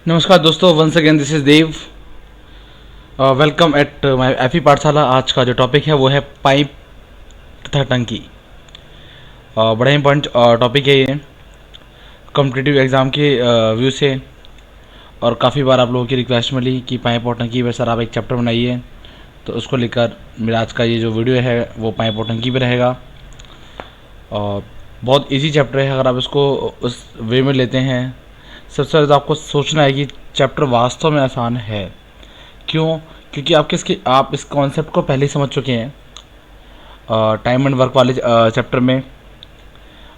नमस्कार दोस्तों, once again this is Dev. Welcome at my FE पाठशाला। आज का जो टॉपिक है वो है पाइप तथा टंकी। बड़ा इंपॉर्टेंट टॉपिक है ये कॉम्पिटिटिव एग्ज़ाम के व्यू से, और काफ़ी बार आप लोगों की रिक्वेस्ट मिली कि पाइप और टंकी पर सर आप एक चैप्टर बनाइए, तो उसको लेकर मेरा आज का ये जो वीडियो है वो पाइप और टंकी पे रहेगा। और बहुत इजी चैप्टर है अगर आप इसको उस वे में लेते हैं। सबसे पहले तो आपको सोचना है कि चैप्टर वास्तव में आसान है। क्यों? क्योंकि आप इस कॉन्सेप्ट को पहले ही समझ चुके हैं टाइम एंड वर्क वाले चैप्टर में।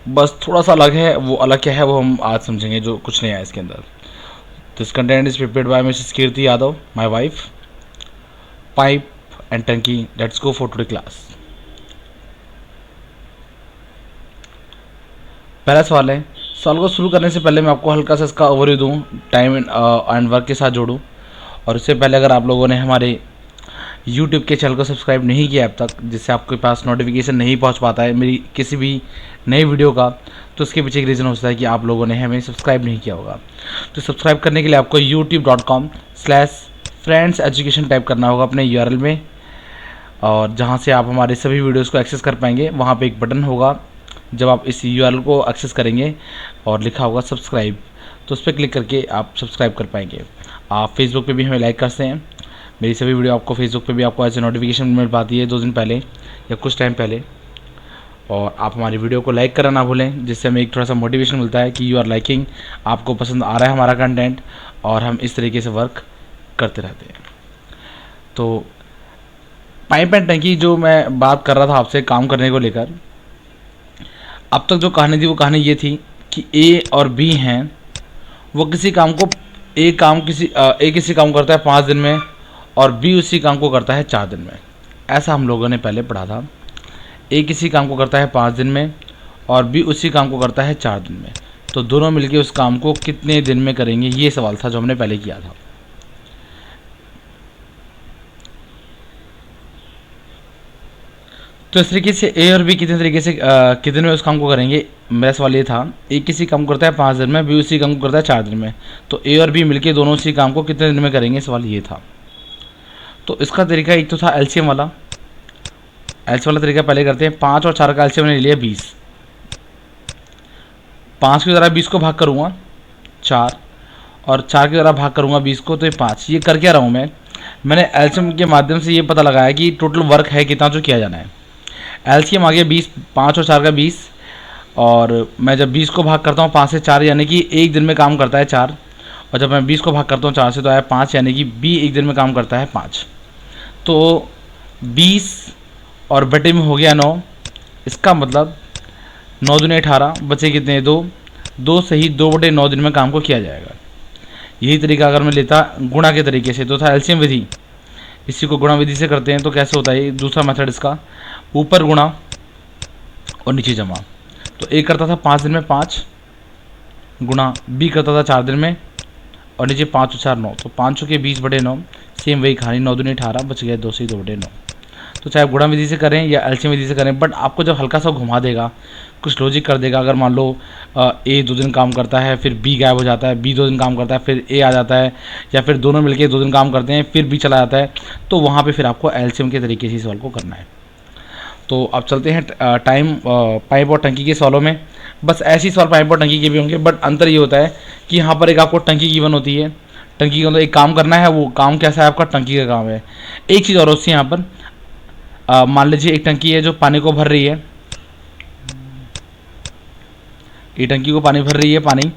बस थोड़ा सा अलग है, वो अलग क्या है वो हम आज समझेंगे, जो कुछ नहीं है इसके अंदर। This content is prepared by Mrs Kirti Yadav, my wife. Pipe and टंकी, let's go for today class. पहला सवाल है। सवाल को शुरू करने से पहले मैं आपको हल्का सा इसका ओवरव्यू दूँ, टाइम एंड वर्क के साथ जोड़ूँ। और उससे पहले अगर आप लोगों ने हमारे YouTube के चैनल को सब्सक्राइब नहीं किया अब तक, जिससे आपके पास नोटिफिकेशन नहीं पहुंच पाता है मेरी किसी भी नई वीडियो का, तो उसके पीछे एक रीज़न होता है कि आप लोगों ने हमें सब्सक्राइब नहीं किया होगा। तो सब्सक्राइब करने के लिए आपको youtube.com/friends education टाइप करना होगा अपने URL में, और जहाँ से आप हमारे सभी वीडियोज़ को एक्सेस कर पाएंगे। वहाँ पर एक बटन होगा, जब आप इस URL को एक्सेस करेंगे और लिखा होगा सब्सक्राइब, तो उस पर क्लिक करके आप सब्सक्राइब कर पाएंगे। आप फेसबुक पे भी हमें लाइक करते हैं। मेरी सभी वीडियो आपको फेसबुक पे भी आपको ऐसे नोटिफिकेशन मिल पाती है 2 दिन पहले या कुछ टाइम पहले। और आप हमारी वीडियो को लाइक करना ना भूलें, जिससे हमें एक थोड़ा सा मोटिवेशन मिलता है कि यू आर लाइकिंग, आपको पसंद आ रहा है हमारा कंटेंट, और हम इस तरीके से वर्क करते रहते हैं। तो पाइप एंड टंकी जो मैं बात कर रहा था आपसे काम करने को लेकर, अब तक जो कहानी थी वो कहानी ये थी कि ए और बी हैं, वो किसी काम को ए किसी काम करता है 5 दिन में और बी उसी काम को करता है 4 दिन में। ऐसा हम लोगों ने पहले पढ़ा था। ए किसी काम को करता है 5 दिन में और बी उसी काम को करता है 4 दिन में, तो दोनों मिलके उस काम को कितने दिन में करेंगे, ये सवाल था जो हमने पहले किया था। तो इस तरीके से ए और बी कितने तरीके से कितने में उस काम को करेंगे। मेरा सवाल ये था, ए किसी काम को करता है 5 दिन में, बी उसी काम को करता है 4 दिन में, तो ए और बी मिलके दोनों उसी काम को कितने दिन में करेंगे, सवाल ये था। तो इसका तरीका एक तो था एलसीएम वाला तरीका पहले करते हैं। 5 और 4 का एलसीएम मैंने लिया 20। 5 की द्वारा 20 को भाग करूँगा 4, और 4 की द्वारा भाग करूँगा 20 को, तो ये 5। ये कर क्या रहा हूँ मैंने एलसीएम के माध्यम से ये पता लगाया कि टोटल वर्क है कितना जो किया जाना है। एलसीएम आ गया 20, 5 और 4 का 20, और मैं जब 20 को भाग करता हूँ 5 से 4, यानी कि एक दिन में काम करता है 4, और जब मैं 20 को भाग करता हूँ 4 से तो आया 5, यानी कि बी एक दिन में काम करता है 5। तो 20 और बटे में हो गया 9, इसका मतलब 9 दूनी 18, बचे कितने 2 से ही 2/9 दिन में काम को किया जाएगा। यही तरीका अगर मैं लेता गुणा के तरीके से, तो था एलसीएम विधि, इसी को गुणा विधि से करते हैं। तो कैसे होता है दूसरा मेथड इसका, ऊपर गुणा और नीचे जमा। तो ए करता था 5 दिन में 5 गुणा, बी करता था 4 दिन में, और नीचे 5 और 4 9, तो 5 के 20/9, सेम वही कहानी, 9 दूनी 18, बच गया 2 से 2/9। तो चाहे गुणा विधि से करें या एलसीएम विधि से करें, बट आपको जब हल्का सा घुमा देगा, कुछ लॉजिक कर देगा। अगर मान लो ए 2 दिन काम करता है, फिर बी गायब हो जाता है, बी 2 दिन काम करता है, फिर ए आ जाता है, या फिर दोनों मिलकर 2 दिन काम करते हैं, फिर बी चला जाता है, तो वहाँ पे फिर आपको एलसीएम के तरीके से सवाल को करना है। तो अब चलते हैं पाइप और टंकी के सवालों में। बस ऐसे ही सवाल पाइप और टंकी के भी होंगे, बट अंतर ये होता है कि यहाँ पर एक आपको टंकी गिवन होती है। टंकी का मतलब एक काम करना है, वो काम कैसा है आपका, टंकी का काम है। एक चीज़ और होती है यहाँ पर, मान लीजिए एक टंकी है जो पानी को भर रही है, ये टंकी को पानी भर रही है पानी,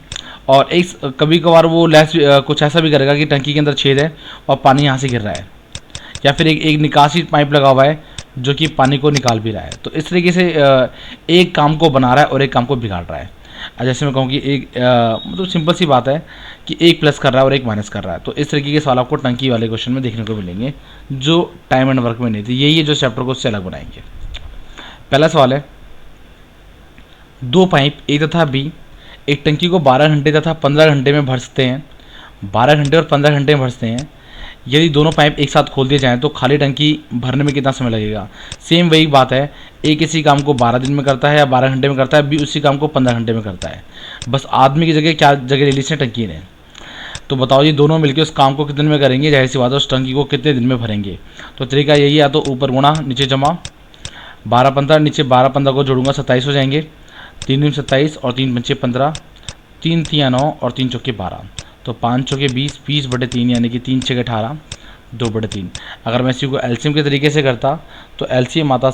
और एक कभी कभार वो लैस कुछ ऐसा भी करेगा कि टंकी के अंदर छेद है और पानी यहाँ से गिर रहा है, या फिर एक निकासी पाइप लगा हुआ है जो कि पानी को निकाल भी रहा है। तो इस तरीके से एक काम को बना रहा है और एक काम को बिगाड़ रहा है। जैसे मैं कहूँ कि एक मतलब सिंपल सी बात है कि एक प्लस कर रहा है और एक माइनस कर रहा है। तो इस तरीके के सवाल आपको टंकी वाले क्वेश्चन में देखने को मिलेंगे, जो टाइम एंड वर्क में नहीं थे। यही है जो चैप्टर को उससे अलग बनाएंगे। पहला सवाल है, 2 पाइप ए तथा बी एक टंकी को 12 घंटे तथा 15 घंटे में भर सकते हैं। 12 घंटे और 15 घंटे में भरते हैं। यदि दोनों पाइप एक साथ खोल दिए जाएँ तो खाली टंकी भरने में कितना समय लगेगा। सेम वही बात है, ए किसी काम को 12 दिन में करता है या 12 घंटे में करता है, बी उसी काम को 15 घंटे में करता है। बस आदमी की जगह क्या जगह ले ली इसने, टंकी ने। तो बताओ ये दोनों मिलकर उस काम को कितने दिन में करेंगे, जाहिर सी बात है उस टंकी को कितने दिन में भरेंगे। तो तरीका यही है, या तो ऊपर गुणा नीचे जमा, 12-15 नीचे 12-15 को जोड़ूंगा 27 हो जाएंगे, 3 दूनी 27 और 3 पंचे 15, 3 तियाँ 9 और 3 चौके 12, तो 5 चौके 20, 20/3 यानी कि 3 छः 18, 2/3। अगर मैं इसी को एलसीएम के तरीके से करता तो एलसीएम आता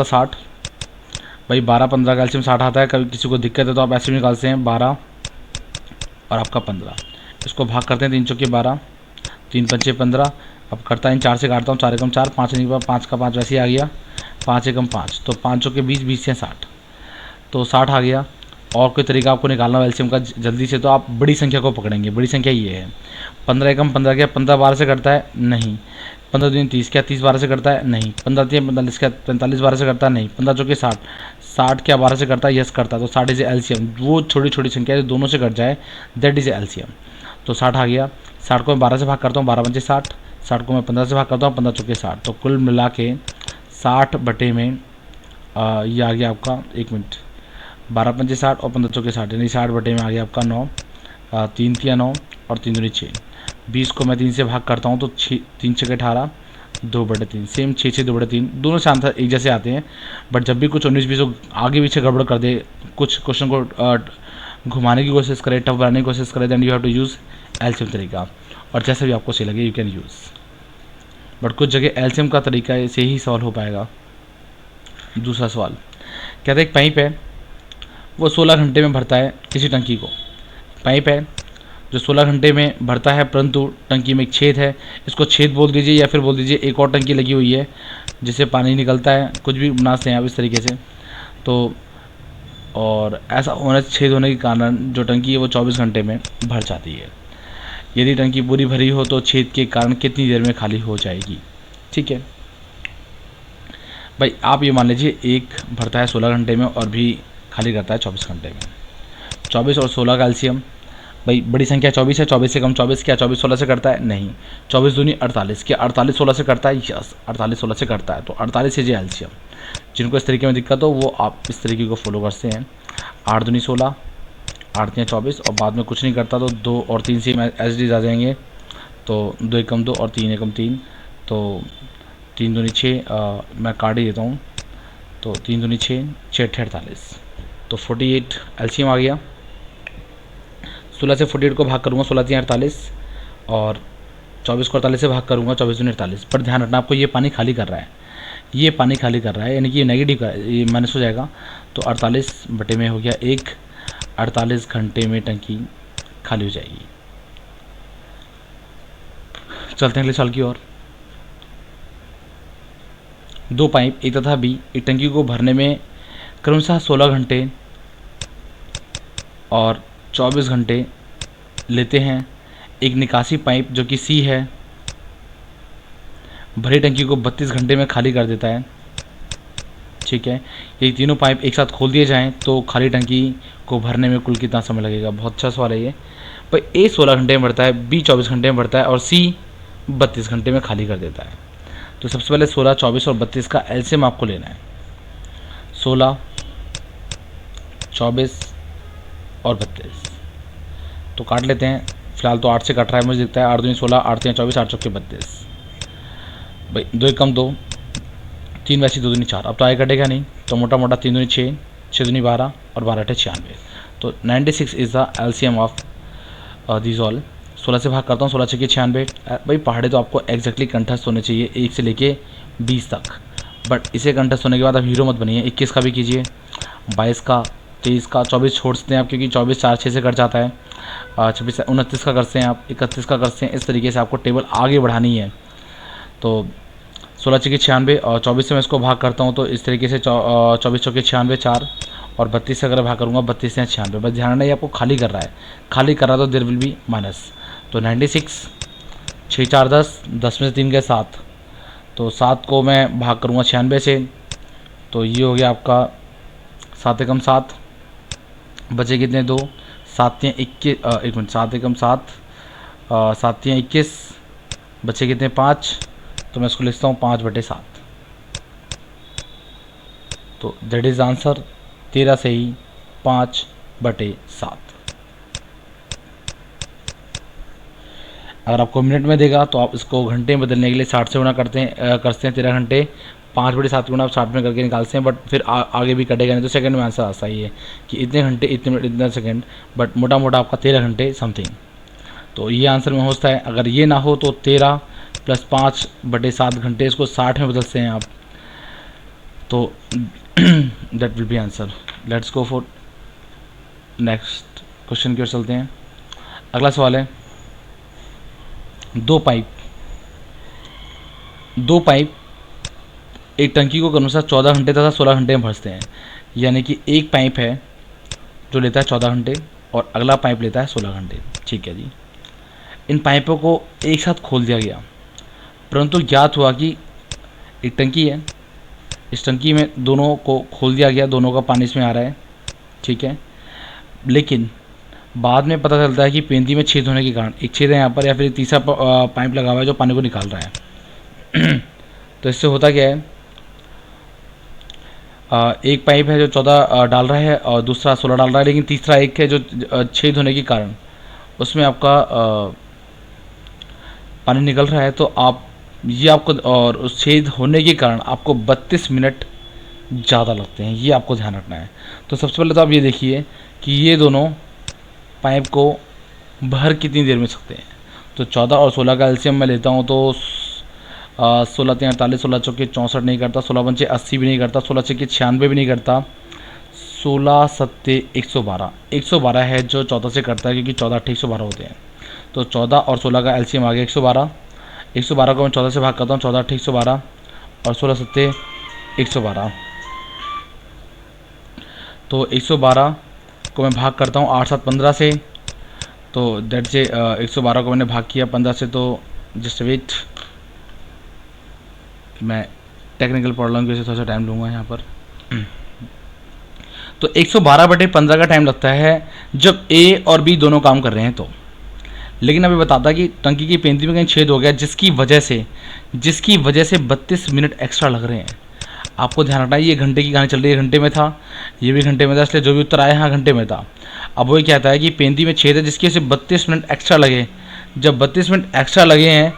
60। भाई 12-15 का एलसीएम 60 आता है। कभी किसी को दिक्कत है तो आप ऐसे निकालते हैं 12 और आपका 15, इसको भाग करते हैं 3 चौके 12, 3 पंचे 15। अब करता है इन 4 से काटता हूँ, 4 एकम 4, 5 नहीं, 5 का 5 वैसे ही आ गया, 5 एकम 5, तो 5 चौके 20, 20 से 60, तो 60 आ गया। और कोई तरीका आपको निकालना हो एलसीएम का जल्दी से तो आप बड़ी संख्या को पकड़ेंगे। बड़ी संख्या ये है, 15 एकम 15 क्या 15 12 से करता है? नहीं। 15 दूनी 30 क्या 30 12 से करता है? नहीं। 15 3 45 क्या 45 12 से करता है? नहीं। 15 चौके 60, 60 क्या 12 से करता है? यस करता है। तो 60 इज एलसीएम, वो छोटी छोटी संख्या जो दोनों से कट जाए दैट इज एलसीएम। तो 60 आ गया। 60 को मैं 12 से भाग करता हूँ, 12 पंचे 60, 60 को मैं 15 से भाग करता हूँ, 15 चौके 60, तो कुल मिला के 60 बटे में ये आ गया आपका, 1 मिनट, 12 पंचे 60 और 15 चौके 60 यानी 60 बटे में आ गया आपका 9, 3 तिया 9 और 3 दूनी 6। 20 को मैं 3 से भाग करता हूँ तो 3 छः 18, 2/3, सेम 6 6 2/3, दोनों से आंसर एक जैसे आते हैं। बट जब भी कुछ 19-20 आगे पीछे गड़बड़ कर दे, कुछ क्वेश्चन को घुमाने की कोशिश करे, टफ बनाने की कोशिश करे, then you have to use LCM तरीका, और जैसा भी आपको सही लगे यू कैन यूज़। बट कुछ जगह एलसीएम का तरीका से ही सॉल्व हो पाएगा। दूसरा सवाल कहते हैं एक पाइप है, वो 16 घंटे में भरता है किसी टंकी को। पाइप है जो 16 घंटे में भरता है, परंतु टंकी में एक छेद है, इसको छेद बोल दीजिए या फिर बोल दीजिए एक और टंकी लगी हुई है जिससे पानी निकलता है, कुछ भी बना सकते हैं आप इस तरीके से। तो और ऐसा होने छेद होने के कारण जो टंकी है वो 24 घंटे में भर जाती है। यदि टंकी पूरी भरी हो तो छेद के कारण कितनी देर में खाली हो जाएगी? ठीक है भाई, आप ये मान लीजिए एक भरता है 16 घंटे में और भी खाली करता है 24 घंटे में। 24 और 16 का एलसीएम, भाई बड़ी संख्या 24 है, 24 से कम 24 क्या 24 16 से करता है? नहीं। 24 दूनी 48 क्या 48 16 से करता है? यस, 48 16 से करता है। तो 48 से जो एलसीएम, जिनको इस तरीके में दिक्कत हो वो आप इस तरीके को फॉलो करते हैं। 8 दूनी 16, 8 तियाँ 24 और बाद में कुछ नहीं करता तो 2 और 3 से एच डीज आ जाएंगे, तो 2 एकम 2 और 3 एकम 3, तो 3 दूनी 6, मैं काट ही देता हूँ, तो 3 दूनी 6, 6 48, तो 48 एलसीएम आ गया। 16 से 48 को भाग करूँगा, 16 तियाँ 48 और 24 को 48 से भाग करूँगा, 24 दूनी 48। पर ध्यान रखना आपको ये पानी खाली कर रहा है, ये पानी खाली कर रहा है, यानी कि ये नेगेटिव का ये माइनस हो जाएगा। तो 48 बटे में हो गया 1, 48 घंटे में टंकी खाली हो जाएगी। चलते हैं अगले साल की ओर। 2 पाइप ए तथा बी एक टंकी को भरने में क्रमशः 16 घंटे और 24 घंटे लेते हैं। एक निकासी पाइप जो कि सी है भरी टंकी को 32 घंटे में खाली कर देता है। ठीक है, ये तीनों पाइप एक साथ खोल दिए जाएं तो खाली टंकी को भरने में कुल कितना समय लगेगा? बहुत अच्छा सवाल है ये। पर ए 16 घंटे में भरता है, बी 24 घंटे में भरता है और सी 32 घंटे में खाली कर देता है। तो सबसे पहले 16, 24 और 32 का एलसीएम आपको लेना है। 16, 24 और 32 तो काट लेते हैं। फिलहाल तो 8 से कट रहा है मुझे दिखता है। 8 दूनी 16, 8 तियाँ 24, 8 चौके 32, भाई 2 एकम 2, 3 वैसी 2 दूनी 4, अब तो आगे कटेगा नहीं, तो मोटा मोटा 3 दूनी 6, 6 दूनी 12 और 12 अठे 96, तो 96 is the LCM of this all. 16 से भाग करता हूँ, 16 छः 96। भाई पहाड़े तो आपको एग्जैक्टली कंठस्थ होने चाहिए 1 से लेके 20 तक, बट इसे कंठस्थ होने के बाद आप हीरो मत बनिए। 21 का भी कीजिए, 22 का, 23 का, 24 छोड़ सकते हैं आप क्योंकि 24 4 6 से कट जाता है। 26 29 का करते हैं आप, 31 का करते हैं। इस तरीके से आपको टेबल आगे बढ़ानी है। तो 16 छः 96 और 24 से मैं इसको भाग करता हूँ तो इस तरीके से 24 चौके 96 4 और 32 से अगर भाग करूँगा 32 से 96। बस ध्यान रखना ये आपको खाली कर रहा है, खाली कर रहा है तो देयर विल बी माइनस। तो 96, 6 4 10, 10 में से 3 गए 7, तो 7 को मैं भाग करूँगा 96 से, तो ये हो गया आपका 7 एकम 7, बचे कितने 2, 7 तियाँ 21, 1 मिनट, 7 एकम 7, 7 तियाँ 21, बचे कितने 5, तो मैं इसको लिखता हूँ 5/7। तो दैट इज़ आंसर 13 से ही 5/7। अगर आपको मिनट में देगा तो आप इसको घंटे में बदलने के लिए 60 से गुणा करते हैं 13 घंटे, 5/7 गुणा आप 60 में करके निकालते हैं, बट फिर आगे भी कटेगा नहीं तो सेकंड में आंसर आता ही है कि इतने घंटे इतने मिनट इतना सेकंड, बट मोटा मोटा आपका 13 घंटे समथिंग। तो ये आंसर में होता है। अगर ये ना हो तो 13 + 5/7 घंटे, इसको 60 में बदलते हैं आप, तो that will be answer. Let's go for next question की ओर चलते हैं। अगला सवाल है, दो पाइप एक टंकी को क्रमशः 14 घंटे तथा 16 घंटे में भरते हैं। यानी कि एक पाइप है जो लेता है 14 घंटे और अगला पाइप लेता है 16 घंटे। ठीक है जी। इन पाइपों को एक साथ खोल दिया गया, परंतु ज्ञात हुआ कि एक टंकी है, इस टंकी में दोनों को खोल दिया गया, दोनों का पानी इसमें आ रहा है। ठीक है, लेकिन बाद में पता चलता है कि पेंदी में छेद होने के कारण, एक छेद है यहाँ पर या फिर एक तीसरा पाइप लगा हुआ है जो पानी को निकाल रहा है। तो इससे होता क्या है, एक पाइप है जो 14 डाल रहा है और दूसरा 16 डाल रहा है, लेकिन तीसरा एक है जो छेद होने के कारण उसमें आपका पानी निकल रहा है। तो आप ये आपको, और उस छेद होने के कारण आपको 32 मिनट ज़्यादा लगते हैं, ये आपको ध्यान रखना है। तो सबसे पहले तो आप ये देखिए कि ये दोनों पाइप को भर कितनी देर में सकते हैं। तो 14 और 16 का एलसीएम मैं लेता हूँ तो 16 3 48, 16 चौके 64 नहीं करता, 16 पंचे 80 भी नहीं करता, 16 छक्के 96 भी नहीं करता, 16 सत्ते 112, 112 है जो 14 से करता है क्योंकि 14 8 112 होते हैं। तो 14 और 16 का एलसीएम आ गया 112, 112 को मैं 14 से भाग करता हूँ, 14 8 112 और 16 सत्ते 112। तो 112 को मैं भाग करता हूँ 8 7 15 से, तो डेट से 112 को मैंने भाग किया 15 से। तो जस्ट वेट, मैं टेक्निकल प्रॉब्लम की वजह से थोड़ा सा टाइम लूँगा यहाँ पर। तो 112/15 का टाइम लगता है जब ए और बी दोनों काम कर रहे हैं तो। लेकिन अभी बताता कि टंकी की पेंदी में कहीं छेद हो गया जिसकी वजह से 32 मिनट एक्स्ट्रा लग रहे हैं। आपको ध्यान रखना है, ये घंटे की कहानी चल रही है, घंटे में था, ये भी घंटे में था, इसलिए जो भी उत्तर आया यहाँ घंटे में था। अब वो कहता है कि पेंदी में छेद है जिसकी वजह से 32 मिनट एक्स्ट्रा लगे। जब 32 मिनट एक्स्ट्रा लगे हैं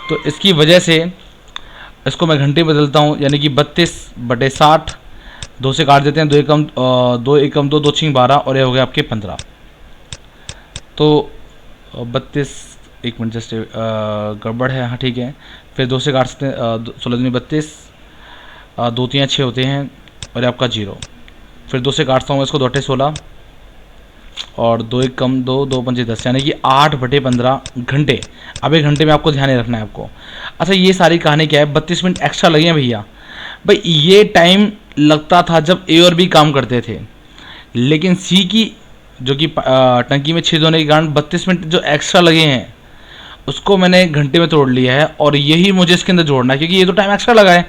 तो इसकी वजह से इसको मैं घंटे बदलता हूँ, यानी कि 32/60, 2 से काट देते हैं, 2 एकम 2, 2 6 12 और ये हो गया आपके 15। तो 32, एक मिनट जस्ट गड़बड़ है, हाँ ठीक है। फिर 2 से काट सकते हैं, 16 दूनी 32, 2 3 6 होते हैं और ये आपका 0। फिर 2 से काटता हूँ इसको, 2 8 16 और 2 1 कम 2, 2 5 10, यानी कि 8/15 घंटे। अब एक घंटे में आपको ध्यान रखना है आपको। अच्छा, ये सारी कहानी क्या है, 32 मिनट एक्स्ट्रा लगे हैं भैया। भाई ये टाइम लगता था जब ए और बी काम करते थे, लेकिन सी की जो कि टंकी में छेद होने के कारण 32 मिनट जो एक्स्ट्रा लगे हैं उसको मैंने घंटे में तोड़ लिया है और यही मुझे इसके अंदर जोड़ना है क्योंकि ये तो टाइम एक्स्ट्रा लगा है।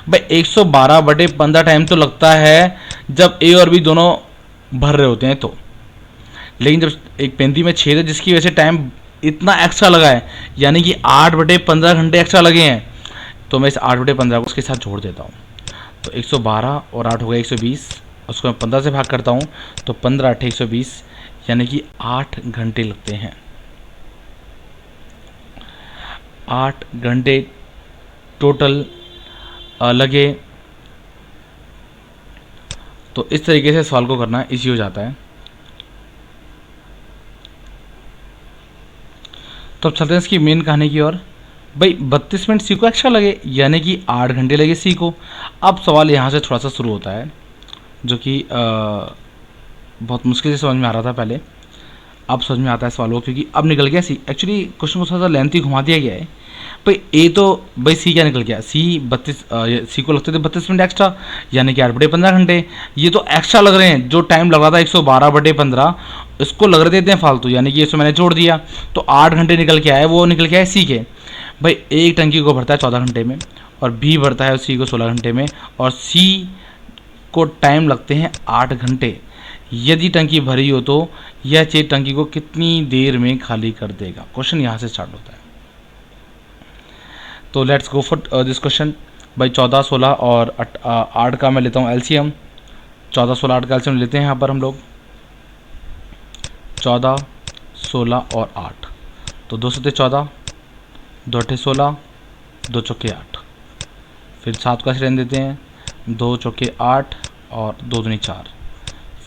भाई 112/15 टाइम तो लगता है जब ए और बी दोनों भर रहे होते हैं तो, लेकिन जब एक पेंदी में छेद है जिसकी वजह से टाइम इतना एक्स्ट्रा लगा है, यानी कि 8/15 घंटे एक्स्ट्रा लगे हैं, तो मैं इस 8/15 को उसके साथ जोड़ देता हूँ। तो 112 और 8 हो गया 120, उसको मैं 15 से भाग करता हूँ तो 15 8 120, यानी कि 8 घंटे लगते हैं। 8 घंटे टोटल लगे। तो इस तरीके से सवाल को करना इजी हो जाता है। तो अब चलते हैं इसकी मेन कहानी की ओर। भाई 32 मिनट सी को एक्स्ट्रा लगे, यानी कि 8 घंटे लगे सी को। अब सवाल यहाँ से थोड़ा सा शुरू होता है जो कि बहुत मुश्किल से समझ में आ रहा था पहले, अब समझ में आता है सवाल को, क्योंकि अब निकल गया सी। एक्चुअली क्वेश्चन को थोड़ा सा लेंथी घुमा दिया गया है। भाई ए तो भाई सी क्या निकल गया, सी को लगते थे 32 मिनट एक्स्ट्रा, यानी कि 8/15 घंटे। ये तो एक्स्ट्रा लग रहे हैं, जो टाइम लग रहा था 112/15 इसको लग रहे थे फालतू, यानी कि इसको मैंने जोड़ दिया तो 8 घंटे निकल के आए, वो निकल के आए सी के। भाई एक टंकी को भरता है 14 घंटे में और बी भरता है सी को 16 घंटे में, और सी को टाइम लगते हैं 8 घंटे। यदि टंकी भरी हो तो यह छेद टंकी को कितनी देर में खाली कर देगा। क्वेश्चन यहाँ से स्टार्ट होता है। तो let's go for this question. भाई 14 16 और 8 का मैं लेता हूँ एलसीएम। 14 16 8 का एलसीएम लेते हैं यहाँ पर हम लोग, 14 16 और 8। तो 2 7 14, 2 अट्ठे 16, 2 चौके 8, फिर 7 को ऐसे रहने देते हैं, 2 चौके 8 और 2 दूनी 4,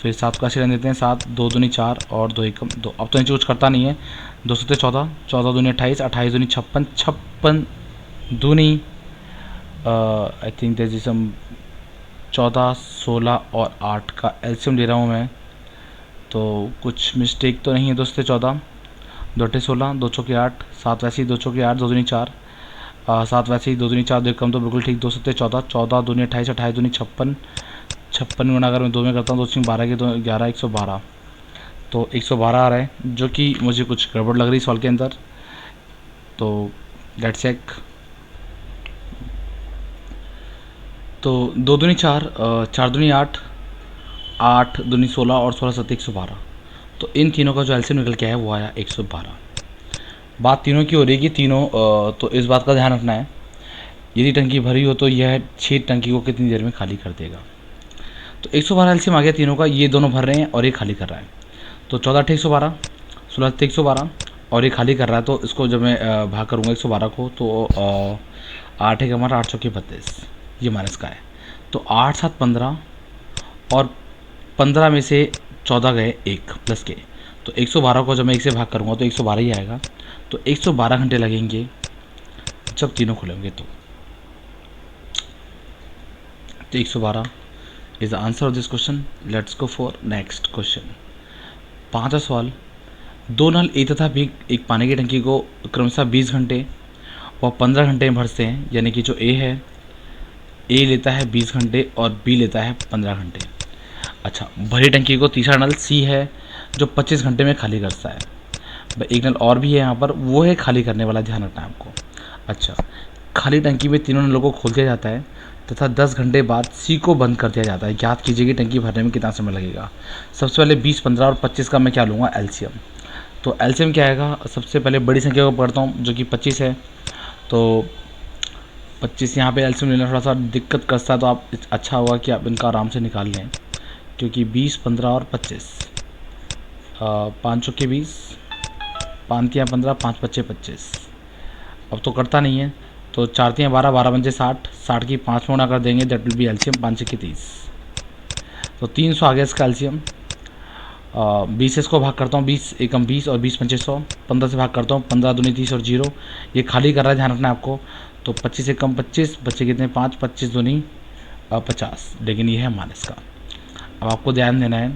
फिर 7 को ऐसे रहने देते हैं, 7, 2 दूनी 4 और 2 एकम 2। अब तो नीचे कुछ करता नहीं है, 2 सत्ते 14, 14 दूनी 28, 28 दूनी 56, 56 दूनी I think this is some 14, 16 और 8 का एलसीएम ले रहा हूँ मैं, तो कुछ मिस्टेक तो नहीं है। 2 सत्ते 14, 2 अट्ठे 16, 2 चौके 8, 7 वैसे ही 2 चौके 8, 2 दूनी 4, 7 वैसे ही 2 दूनी 4, 2 एकम तो बिल्कुल ठीक। 2 सत्ते 14, 14 दूनी 28, 28 दूनी 56, 56 गुना अगर मैं 2 में करता हूँ तो 2 12 के 2 11, 112, तो 112 आ रहा है, जो कि मुझे कुछ गड़बड़ लग रही सवाल के अंदर, तो लेट्स चेक। तो 2 दूनी 4, 4 दूनी 8, 8 दूनी 16 और 16 सत्ते 112, तो इन तीनों का जो एलसीएम निकल के आया वो आया 112। बात तीनों की हो रही है कि तीनों तो इस बात का ध्यान रखना है, यदि टंकी भरी हो तो यह 6 टंकी को कितनी देर में खाली कर देगा। तो 112 एलसीएम आ गया तीनों का, ये दोनों भर रहे हैं और ये खाली कर रहा है, तो 14 अट्ठे 112, 16 सत्ते 112 और ये खाली कर रहा है, तो इसको जब मैं भाग करूँगा 112 को, तो 8 एक हमारा 8 चौके 32, ये माइनस का है, तो 8 7 15 और 15 में से 14 गए 1 प्लस के, तो 112 को जब मैं 1 से भाग करूँगा तो 112 ही आएगा, तो 112 घंटे लगेंगे जब तीनों खुलेंगे, तो 112 is the answer of this question. Let's go for next question. 5वां सवाल, 2 नल ए तथा बी एक पानी की टंकी को क्रमशः 20 घंटे व 15 घंटे में भरते हैं, यानी कि जो ए लेता है 20 घंटे और बी लेता है 15 घंटे। अच्छा, भरी टंकी को तीसरा नल सी है जो 25 घंटे में खाली करता है। भाई एक नल और भी है यहाँ पर, वो है खाली करने वाला, ध्यान रखना है आपको। अच्छा, खाली टंकी में तीनों नलों को खोल दिया जाता है तथा 10 घंटे बाद सी को बंद कर दिया जाता है। ज्ञात कीजिए कि टंकी भरने में कितना समय लगेगा। सबसे पहले 20, 15 और 25 का मैं क्या लूँगा, एलसीएम। तो एलसीएम क्या आएगा, सबसे पहले बड़ी संख्या को पढ़ता हूँ जो कि 25 है, तो 25 यहाँ पे एलसीएम लेना थोड़ा सा दिक्कत करता है, तो आप अच्छा होगा कि आप इनका आराम से निकाल लें, क्योंकि 20, 15 और 25, 5 चौके 20, 5 तियाँ 15, 5 पच्चे 25, अब तो करता नहीं है, तो 4 तियाँ 12, 12 पंजे 60, 60 की 5 में गुणा कर देंगे, दैट विल बी एलसीएम 5 छक्के 30, तो 300 आ गया इसका एलसीएम। 20 से इसको भाग करता हूँ, 20 एकम 20 और 20 पंचे 100, 15 से भाग करता हूँ, 15 दूनी 30 और 0, ये खाली कर रहा है, ध्यान रखना है आपको। तो 25 एकम 25, बच्चे कितने 5, 25 दूनी 50, लेकिन ये है माइनस का। अब आपको ध्यान देना है,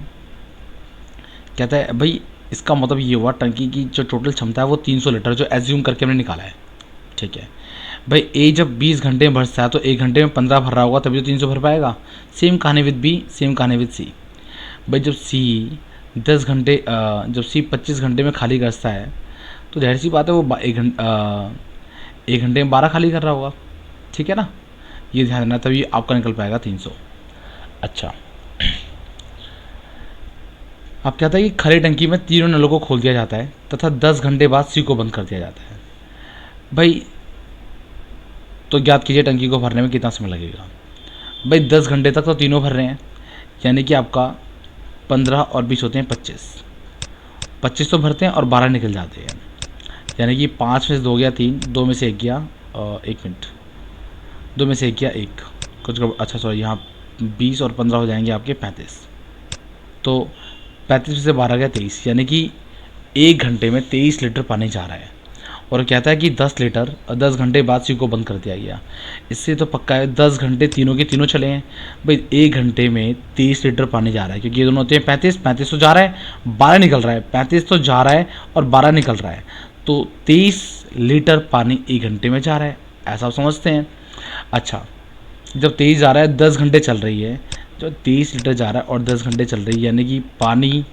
कहता है भाई इसका मतलब ये हुआ टंकी की जो टोटल क्षमता है वो 300 लीटर, जो एज्यूम करके हमने निकाला है, ठीक है। भाई ए जब 20 घंटे में भरता है तो 1 घंटे में 15 भर रहा होगा, तभी तो 300 भर पाएगा। सेम कहानी विद बी, सेम कहानी विद सी। भाई जब सी 10 घंटे जब सी 25 घंटे में खाली करता है तो जाहिर सी बात है वो 1 घंटे में 12 खाली कर रहा होगा, ठीक है ना, ये ध्यान देना, तभी आपका निकल पाएगा 300। अच्छा, अब कहता है कि खाली टंकी में तीनों नलों को खोल दिया जाता है तथा 10 घंटे बाद सी को बंद कर दिया जाता है। भाई तो ज्ञात कीजिए टंकी को भरने में कितना समय लगेगा। भाई 10 घंटे तक तो तीनों भर रहे हैं, यानी कि आपका 15 और 20 होते हैं 25, 25 तो भरते हैं और 12 निकल जाते हैं, यानी कि 5 में से 2 गया 3, 2 में से 1 गया 1 मिनट, 2 में से 1 गया 1, कुछ अच्छा सॉरी, यहाँ 20 और 15 हो जाएंगे आपके 35, तो 35 में से 12 गया 23, यानी कि 1 घंटे में 23 लीटर पानी जा रहा है। और कहता है कि 10 लीटर 10 घंटे बाद सी को बंद कर दिया गया। इससे तो पक्का है 10 घंटे तीनों के तीनों चले हैं। भाई 1 घंटे में 23 लीटर पानी जा रहा है, क्योंकि ये दोनों होते हैं 35, 35 तो जा रहा है, 12 निकल रहा है, 35 तो जा रहा है और 12 निकल रहा है, तो 23 लीटर पानी 1 घंटे में जा रहा है, ऐसा आप समझते हैं। अच्छा, जब 23 जा रहा है 10 घंटे चल रही है, जब 23 लीटर जा रहा है और 10 घंटे चल रही है, यानी कि पानी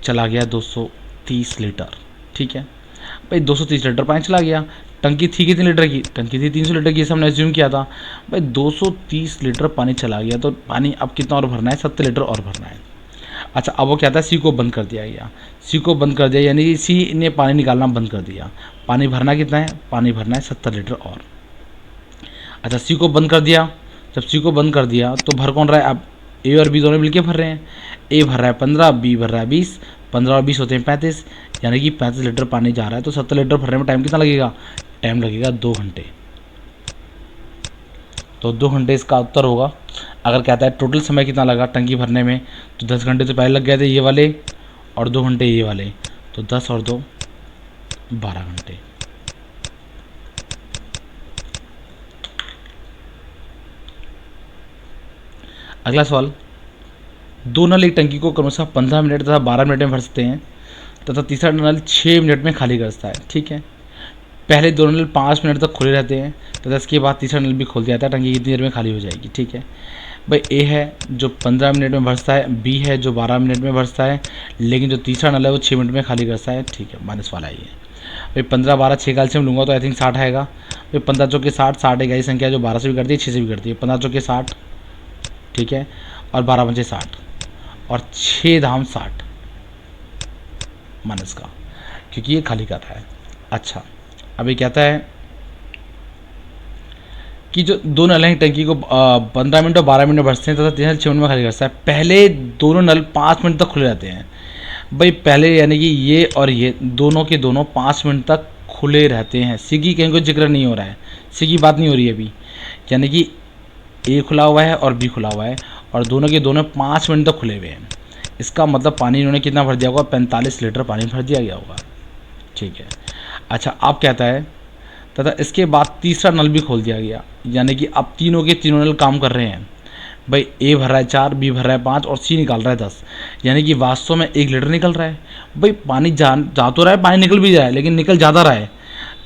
चला गया 230 लीटर, ठीक है। भाई 230 लीटर पानी चला गया। टंकी थी कितने लीटर की, टंकी थी 300 लीटर की, हमने एज्यूम किया था। भाई 230 लीटर पानी चला गया, तो पानी अब कितना और भरना है, 70 लीटर और भरना है। अच्छा, अब वो क्या था, सी को बंद कर दिया गया, सी को बंद कर दिया, यानी सी ने पानी निकालना बंद कर दिया। पानी भरना कितना है, पानी भरना है 70 लीटर और। अच्छा, सी को बंद कर दिया, जब सी को बंद कर दिया तो भर कौन रहा है, अब ए और बी दोनों मिलकर भर रहे हैं। ए भर रहा है 15, बी भर रहा है 20, 15 और 20 होते हैं 35, यानी कि 35 लीटर पानी जा रहा है, तो 70 लीटर भरने में टाइम कितना लगेगा, टाइम लगेगा 2 घंटे। तो 2 घंटे इसका उत्तर होगा। अगर कहता है टोटल समय कितना लगा टंकी भरने में, तो 10 घंटे तो पहले लग गए थे ये वाले, और 2 घंटे ये वाले, तो 10 और 2 12 घंटे। अगला सवाल, दो नल एक टंकी को क्रमशः 15 मिनट तथा 12 मिनट में भर सकते हैं तथा तीसरा नल 6 मिनट में खाली करता है। ठीक है, पहले दो नल 5 मिनट तक खुले रहते हैं तथा इसके बाद तीसरा नल भी खोल दिया जाता है। टंकी कितनी देर में खाली हो जाएगी। ठीक है भाई, ए है जो 15 मिनट में भरता है, बी है जो 12 मिनट में भरता है, लेकिन जो तीसरा नल है वो 6 मिनट में खाली करता है। ठीक है, माइनस वाला ये भाई 15 12 6 का एलसीएम लूँगा तो आई थिंक 60 आएगा भाई। 15 चौके 60, 60 एक ऐसी संख्या जो 12 से भी करती है 6 से भी करती है। 15 चौके 60, ठीक है, और 12 पंचे 60 और 6 धाम 60 माइनस का, क्योंकि ये खाली कर रहा है। अच्छा, अभी कहता है कि जो दो नल हैं टंकी को 15 मिनट और 12 मिनट भरते हैं तथा 3 से 6 मिनट में खाली करता है। पहले दोनों नल 5 मिनट तक खुले रहते हैं भाई। पहले यानी कि ये और ये दोनों के दोनों 5 मिनट तक खुले रहते हैं। सी की कहीं कोई जिक्र नहीं हो रहा है, सी की बात नहीं हो रही है अभी, यानी कि ए खुला हुआ है और बी खुला हुआ है और दोनों के दोनों 5 मिनट तक खुले हुए हैं। इसका मतलब पानी इन्होंने कितना भर दिया होगा, 45 लीटर पानी भर दिया गया होगा। ठीक है, अच्छा अब कहता है तथा इसके बाद तीसरा नल भी खोल दिया गया, यानी कि अब तीनों के तीनों नल काम कर रहे हैं भाई। ए भर रहा है 4, बी भर रहा है 5 और सी निकाल रहा है 10, यानी कि वास्तव में 1 लीटर निकल रहा है भाई। पानी जा तो रहा है, पानी निकल भी जाए, लेकिन निकल ज़्यादा रहा है,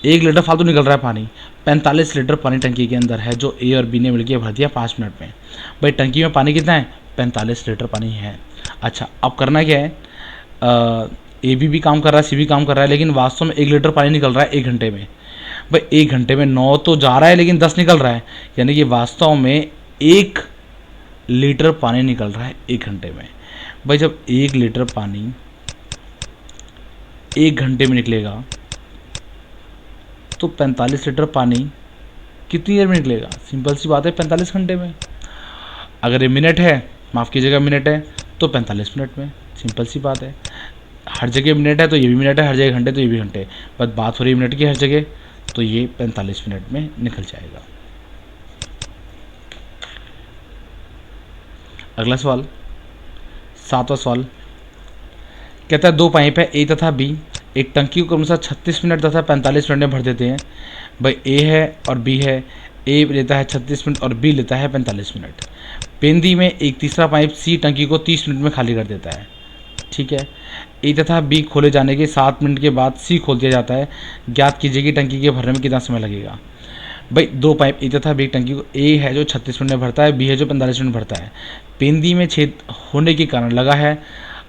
1 लीटर फालतू निकल रहा है पानी। 45 लीटर पानी टंकी के अंदर है जो ए और बी ने मिलकर भर दिया 5 मिनट में भाई। टंकी में पानी कितना है, 45 लीटर पानी है। अच्छा, अब करना क्या है, ए भी काम कर रहा है, सी भी काम कर रहा है, लेकिन वास्तव में 1 लीटर पानी निकल रहा है 1 घंटे में भाई। 1 घंटे में 9 तो जा रहा है लेकिन 10 निकल रहा है, यानी कि वास्तव में 1 लीटर पानी निकल रहा है 1 घंटे में भाई। जब 1 लीटर पानी 1 घंटे में निकलेगा तो 45 लीटर पानी कितनी देर में निकलेगा, सिंपल सी बात है 45 घंटे में। अगर ये मिनट है, माफ़ कीजिएगा मिनट है, तो 45 मिनट में, सिंपल सी बात है। हर जगह मिनट है तो ये भी मिनट है, हर जगह घंटे तो ये भी घंटे, बस बात हो रही है मिनट की हर जगह, तो ये 45 मिनट में निकल जाएगा। अगला सवाल, 7वां सवाल कहता है दो पाइप है ए तथा बी एक टंकी को क्रमशः 36 मिनट तथा 45 मिनट में भर देते हैं भाई। ए है और बी है, ए लेता है 36 मिनट और बी लेता है 45 मिनट। पेंदी में एक तीसरा पाइप सी टंकी को 30 मिनट में खाली कर देता है। ठीक है, ए तथा बी खोले जाने के 7 मिनट के बाद सी खोल दिया जाता है। ज्ञात कीजिए कि टंकी के भरने में कितना समय लगेगा भाई। दो पाइप ए तथा बी टंकी को, ए है जो 36 मिनट में भरता है, बी है जो 45 मिनट में भरता है। पेंदी में छेद होने के कारण लगा है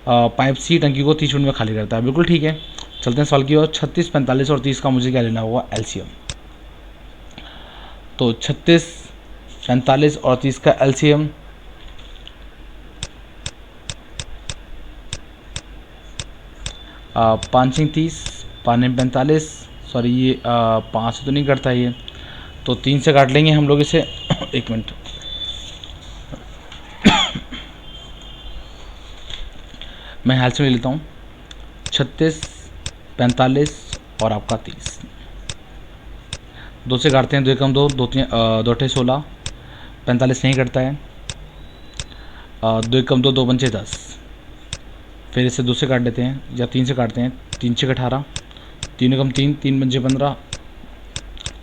पाइप सी टंकी को 30 मिनट में खाली करता है। बिल्कुल ठीक है, चलते हैं सवाल की ओर। 36, 45 और 30 का मुझे क्या लेना होगा, एलसीएम। तो 36, 45 और 30 का एलसीएम 5 30, 5 45, सॉरी ये 5 से तो नहीं करता ये, तो 3 से काट लेंगे हम लोग इसे। एक मिनट, मैं हाल से ले लेता हूँ। 36, 45 और आपका 30, 2 से काटते हैं, 2 एकम 2, 2 2 16, 45 नहीं कटता है, 2 एकम 2, 2 पंचे 10, फिर इसे 2 से काट लेते हैं या 3 से काटते हैं, 3 6 18, 3 एकम 3, 3 पंचे 15,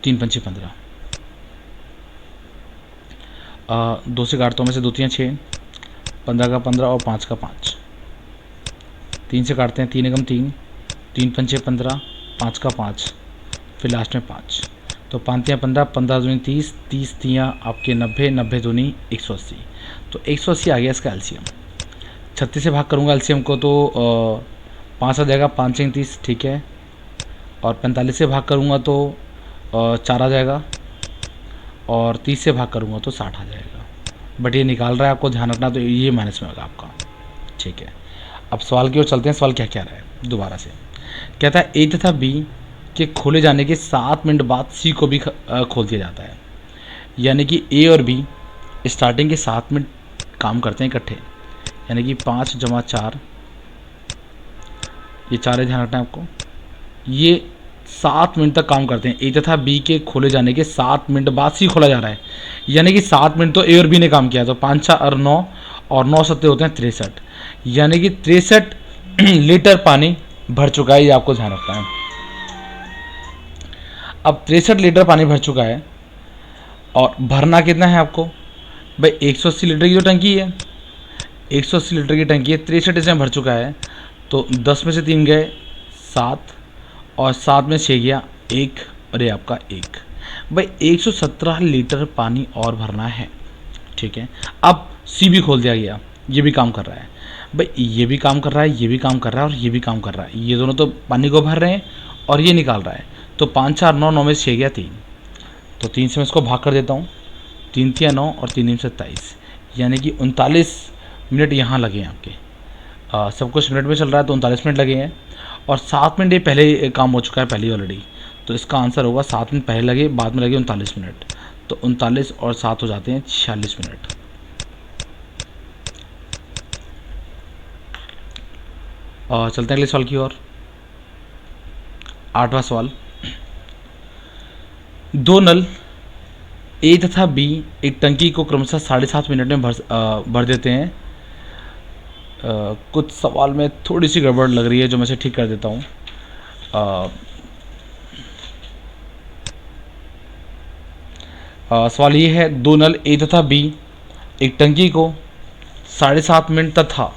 3 पंचे 15, 2 से काटता हूँ मैं से 2 3 6, 15 का 15 और 5 का 5, 3 से काटते हैं, 3 एकम 3, 3 पंचे 15, 5 का 5, फिर लास्ट में 5, तो 5 तियाँ 15, 15 दूनी 30, 30 तियाँ आपके 90, 90 दूनी 180, तो 180 आ गया इसका एलसीएम। 36 से भाग करूँगा एलसीएम को तो 5 आ जाएगा, 5 30, ठीक है, और 45 से भाग करूँगा तो 4 आ जाएगा, और 30 से भाग करूँगा तो 60 आ जाएगा। बट ये निकाल रहा है, आपको ध्यान रखना, तो ये माइनस में होगा आपका। ठीक है, अब सवाल की ओर चलते हैं। सवाल क्या क्या रहा है दोबारा से, कहता है ए तथा बी के खोले जाने के 7 मिनट बाद सी को भी खोल दिया जाता है, यानी कि ए और बी स्टार्टिंग के 7 मिनट काम करते हैं इकट्ठे, यानी कि 5 जमा 4, ये 4 है, ध्यान रखना है आपको। ये 7 मिनट तक काम करते हैं। ए तथा बी के खोले जाने के 7 मिनट बाद सी खोला जा रहा है, यानी कि 7 मिनट तो ए और बी ने काम किया। तो 5 6 और 9 और 9 सत्ते होते हैं 63, यानी कि 63 लीटर पानी भर चुका है। ये आपको ध्यान रखना है। अब 63 लीटर पानी भर चुका है और भरना कितना है आपको भाई, 180 लीटर की जो टंकी है, 180 लीटर की टंकी है, 63 इसमें भर चुका है। तो 10 में से 3 गए 7 और 7 में 6 गया 1 और ये आपका 1। भाई 117 लीटर पानी और भरना है। ठीक है, अब सी भी खोल दिया गया, ये भी काम कर रहा है। भाई ये भी काम कर रहा है, ये भी काम कर रहा है और ये भी काम कर रहा है। ये दोनों तो पानी को भर रहे हैं और ये निकाल रहा है। तो 5 4 9, 9 में से 6 गया 3, तो 3 से मैं इसको भाग कर देता हूँ। 3 3 9 और 3 3 27, यानी कि 39 मिनट यहाँ लगे हैं आपके। सब कुछ मिनट में चल रहा है तो 39 मिनट लगे हैं और 7 मिनट ये पहले काम हो चुका है पहले ऑलरेडी। तो इसका आंसर होगा 7 मिनट पहले लगे, बाद में लगे 39 मिनट। तो 39 और 7 हो जाते हैं 46 मिनट। और चलते हैं अगले सवाल की ओर। 8वां सवाल, दो नल ए तथा बी एक टंकी को क्रमशः 7.5 मिनट में भर देते हैं। कुछ सवाल में थोड़ी सी गड़बड़ लग रही है जो मैं इसे ठीक कर देता हूँ। सवाल ये है, दो नल ए तथा बी एक टंकी को 7.5 मिनट तथा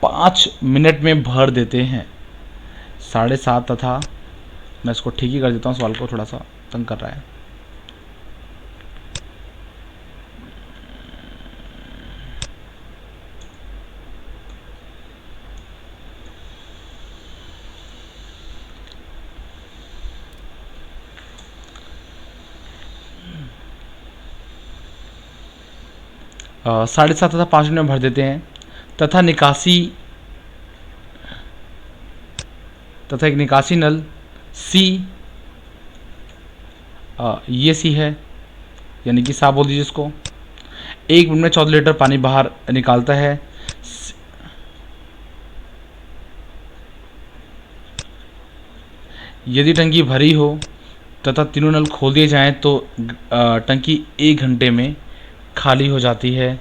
5 मिनट में भर देते हैं। 7.5 तथा, मैं इसको ठीक ही कर देता हूँ, सवाल को थोड़ा सा तंग कर रहा है। साढ़े 7 तथा 5 मिनट में भर देते हैं तथा एक निकासी नल सी, ये सी है, यानी कि सा बोल दीजिए इसको, 1 मिनट में 14 लीटर पानी बाहर निकालता है। यदि टंकी भरी हो तथा तीनों नल खोल दिए जाएं तो टंकी 1 घंटे में खाली हो जाती है।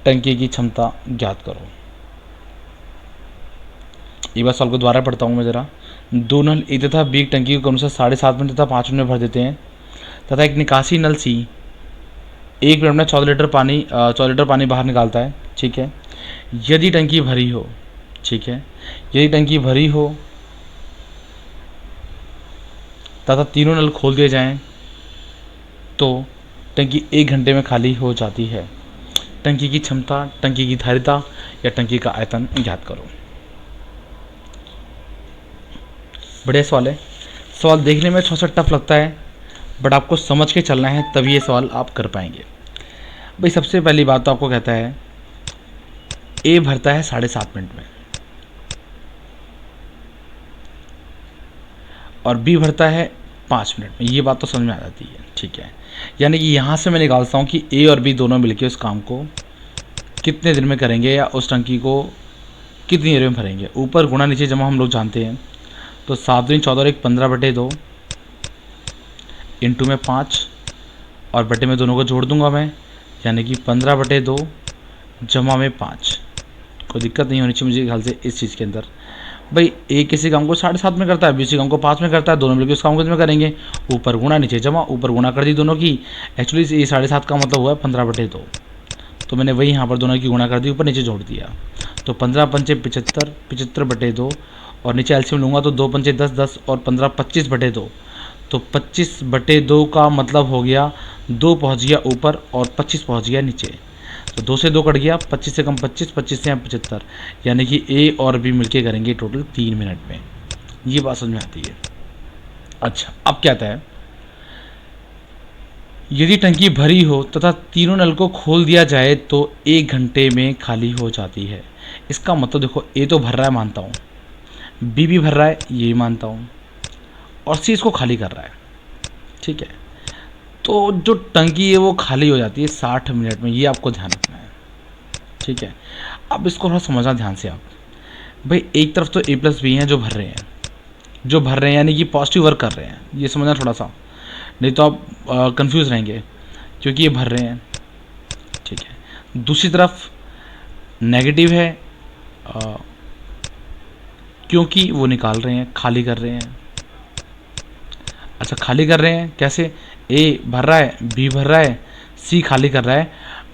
टंकी की क्षमता ज्ञात करो। एक बार सवाल को दोबारा पढ़ता हूँ मैं ज़रा। दो नल ए तथा बी टंकी को क्रमशः 7.5 मिनट तथा 5 मिनट में भर देते हैं तथा एक निकासी नल सी 1 मिनट में 14 लीटर पानी बाहर निकालता है। ठीक है, यदि टंकी भरी हो, ठीक है, यदि टंकी भरी हो तथा तीनों नल खोल दिए जाएं तो टंकी 1 घंटे में खाली हो जाती है। टंकी की क्षमता, टंकी की धारिता या टंकी का आयतन ज्ञात करो। बढ़िया सवाल है। सवाल देखने में थोड़ा सा टफ लगता है, बट आपको समझ के चलना है तभी ये सवाल आप कर पाएंगे। भाई सबसे पहली बात तो आपको कहता है ए भरता है 7.5 मिनट में और बी भरता है 5 मिनट में। ये बात तो समझ में आ जाती है। ठीक है, यानी कि यहाँ से मैं निकालता हूँ कि ए और बी दोनों मिलकर उस काम को कितने दिन में करेंगे या उस टंकी को कितनी देर में भरेंगे। ऊपर गुणा नीचे जमा हम लोग जानते हैं। तो 7 दूनी 14 और 1 15/2 इंटू में 5 और बटे में दोनों को जोड़ दूंगा मैं, यानी कि 15/2 जमा में 5। कोई दिक्कत नहीं होनी चाहिए मुझे ख्याल से इस चीज़ के अंदर। भाई ए किसी काम को 7.5 में करता है, बी किसी काम को 5 में करता है, दोनों मिलकर उस काम को कितने में करेंगे। ऊपर गुणा नीचे जमा, ऊपर गुणा कर दी दोनों की। एक्चुअली ये 7.5 का मतलब हुआ है 15/2, तो मैंने वही यहाँ पर दोनों की गुणा कर दी, ऊपर नीचे जोड़ दिया। तो 15 पंचे 75, 75/2 और नीचे एलसीएम लूँगा तो 2 पंचे 10, 10 और 15 25/2। तो 25/2 का मतलब हो गया 2 पहुँच गया ऊपर और 25 पहुँच गया नीचे। तो 2 से 2 कट गया, 25 से कम 25, 25 से 75, यानी कि ए और बी मिलके करेंगे टोटल 3 मिनट में। ये बात समझ में आती है। अच्छा, अब क्या आता है, यदि टंकी भरी हो तथा तीनों नल को खोल दिया जाए तो 1 घंटे में खाली हो जाती है। इसका मतलब देखो, ए तो भर रहा है मानता हूँ, बी भी भर रहा है ये भी मानता हूँ, और सी इसको खाली कर रहा है। ठीक है, तो जो टंकी है वो खाली हो जाती है 60 मिनट में। ये आपको ध्यान रखना है। ठीक है, अब इसको थोड़ा समझना ध्यान से आप। भाई एक तरफ तो ए प्लस बी हैं जो भर रहे हैं, जो भर रहे हैं यानी कि पॉजिटिव वर्क कर रहे हैं, ये समझना थोड़ा सा, नहीं तो आप कंफ्यूज रहेंगे क्योंकि ये भर रहे हैं, ठीक है। दूसरी तरफ नेगेटिव है क्योंकि वो निकाल रहे हैं, खाली कर रहे हैं। अच्छा, खाली कर रहे हैं कैसे? ए भर रहा है, बी भर रहा है, सी खाली कर रहा है,